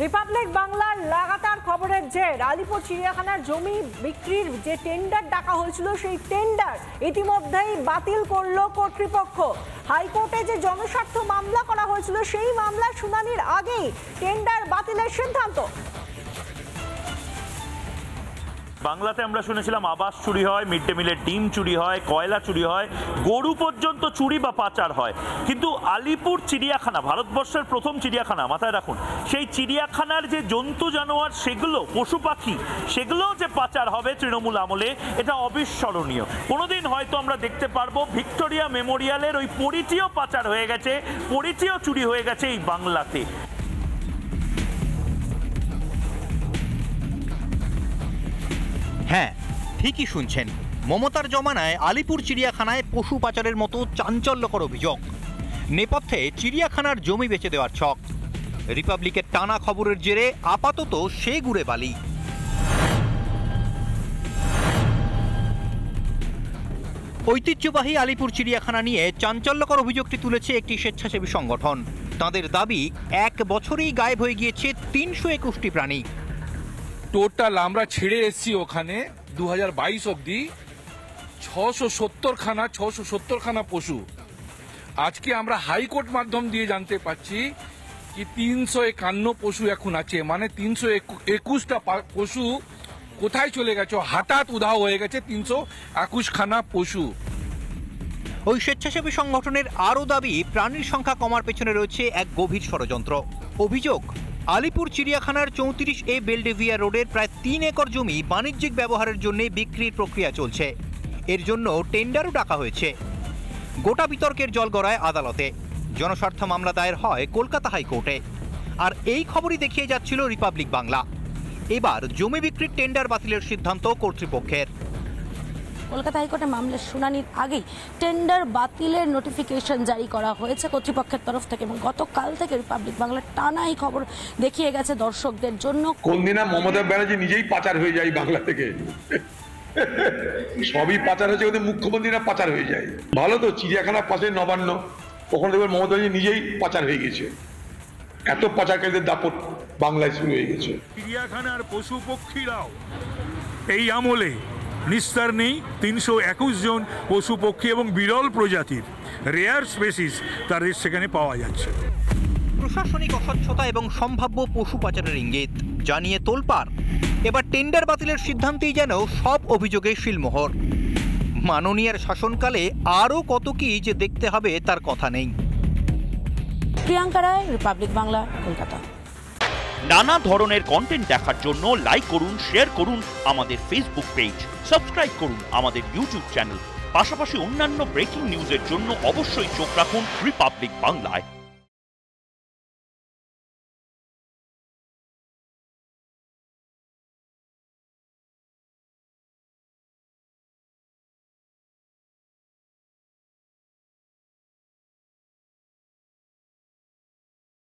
Republic বাংলার লাগাতার খবরের জের আলিপুর চিড়িয়াখানার জমি বিক্রির যে টেন্ডার ডাকা হয়েছিল সেই টেন্ডার ইতিমধ্যেই বাতিল করলো কর্তৃপক্ষ। হাইকোর্টে যে জনস্বার্থ মামলা করা হয়েছিল সেই মামলার শুনানির আগেই টেন্ডার বাতিলের সিদ্ধান্ত। বাংলাতে আমরা শুনেছিলাম আবাস চুরি হয়, মিড ডে মিলের ডিম চুরি হয়, কয়লা চুরি হয়, গরু পর্যন্ত চুরি বা পাচার হয়। কিন্তু আলিপুর চিড়িয়াখানা ভারতবর্ষের প্রথম চিড়িয়াখানা, মাথায় রাখুন, সেই চিড়িয়াখানার যে জন্তু জানোয়ার সেগুলো, পশু পাখি, সেগুলো যে পাচার হবে তৃণমূল আমলে, এটা অবিস্মরণীয়। কোনোদিন হয়তো আমরা দেখতে পারবো ভিক্টোরিয়া মেমোরিয়ালের ওই পরিচিও পাচার হয়ে গেছে, পরিচিও চুরি হয়ে গেছে এই বাংলাতে। হ্যাঁ, ঠিকই শুনছেন, মমতার জমানায় আলিপুর চিড়িয়াখানায় পশু পাচারের মতো চাঞ্চল্যকর অভিযোগ। নেপথ্যে চিড়িয়াখানার জমি বেচে দেওয়ার ছক। রিপাবলিকের টানা খবরের জেরে আপাতত সে ঘুরে বালি। ঐতিহ্যবাহী আলিপুর চিড়িয়াখানা নিয়ে চাঞ্চল্যকর অভিযোগটি তুলেছে একটি স্বেচ্ছাসেবী সংগঠন। তাদের দাবি, 1 বছরেই গায়েব হয়ে গিয়েছে 321টি প্রাণী। টোটাল আমরা ছেড়ে এসেছি ওখানে 2022 অবধি 670 খানা পশু। আজকে আমরা হাইকোর্ট মাধ্যম দিয়ে জানতে পাচ্ছি কি 351 পশু এখন আছে, মানে 321টা পশু কোথায় চলে গেছে, হঠাৎ উধাও হয়ে গেছে 321 খানা পশু। ওই স্বেচ্ছাসেবী সংগঠনের আরও দাবি, প্রাণীর সংখ্যা কমার পেছনে রয়েছে এক গভীর ষড়যন্ত্র। অভিযোগ, আলিপুর চিড়িয়াখানার 34A বেলডেভিয়া রোডের প্রায় 3 একর জমি বাণিজ্যিক ব্যবহারের জন্য বিক্রির প্রক্রিয়া চলছে। এর জন্য টেন্ডারও ডাকা হয়েছে। গোটা বিতর্কের জল গড়ায় আদালতে। জনস্বার্থ মামলা দায়ের হয় কলকাতা হাইকোর্টে। আর এই খবরই দেখিয়ে যাচ্ছিল রিপাবলিক বাংলা। এবার জমি বিক্রির টেন্ডার বাতিলের সিদ্ধান্ত কর্তৃপক্ষের। কলকাতা হাইকোর্টে মামলার শুনানির আগেই টেন্ডার বাতিলের নোটিফিকেশন জারি করা হয়েছে কর্তৃপক্ষের তরফ থেকে, এবং গতকাল থেকে রিপাবলিক বাংলা টানা এই খবর দেখিয়ে গেছে দর্শকদের জন্য। কোন দিন মমতা ব্যানার্জি নিজেই পাচার হয়ে যায় বাংলা থেকে, সবই পাচার হয়েছে, ওদের মুখ্যমন্ত্রীরা পাচার হয়ে যায়। ভালো তো, চিড়িয়াখানার পাশে নবান্ন, ওখানে দেখবেন মমতা ব্যানার্জি নিজেই পাচার হয়ে গেছে। এত পাচারকারীদের দাপট বাংলায় শুরু হয়ে গেছে। চিড়িয়াখানার পশু পক্ষীরাও এই আমলে নিস্তার নেই। 321 জন পশু পক্ষী এবং বিরল প্রজাতির রেয়ার স্পেসিস তাদের সেখানে পাওয়া যাচ্ছে। প্রশাসনিক অস্বচ্ছতা এবং সম্ভাব্য পশু পাচারের ইঙ্গিত জানিয়ে তোলপাড়। এবার টেন্ডার বাতিলের সিদ্ধান্তেই যেন সব অভিযোগে শিলমোহর। মাননীয়ার শাসনকালে আরও কত কি যে দেখতে হবে তার কথা নেই। প্রিয়াঙ্কা রায়, রিপাবলিক বাংলা, কলকাতা। নানা ধরনের কন্টেন্ট দেখার জন্য লাইক করুন, শেয়ার করুন আমাদের ফেসবুক পেজ, সাবস্ক্রাইব করুন আমাদের ইউটিউব চ্যানেল। পাশাপাশি অন্যান্য ব্রেকিং নিউজের জন্য অবশ্যই চোখ রাখুন রিপাবলিক বাংলায়।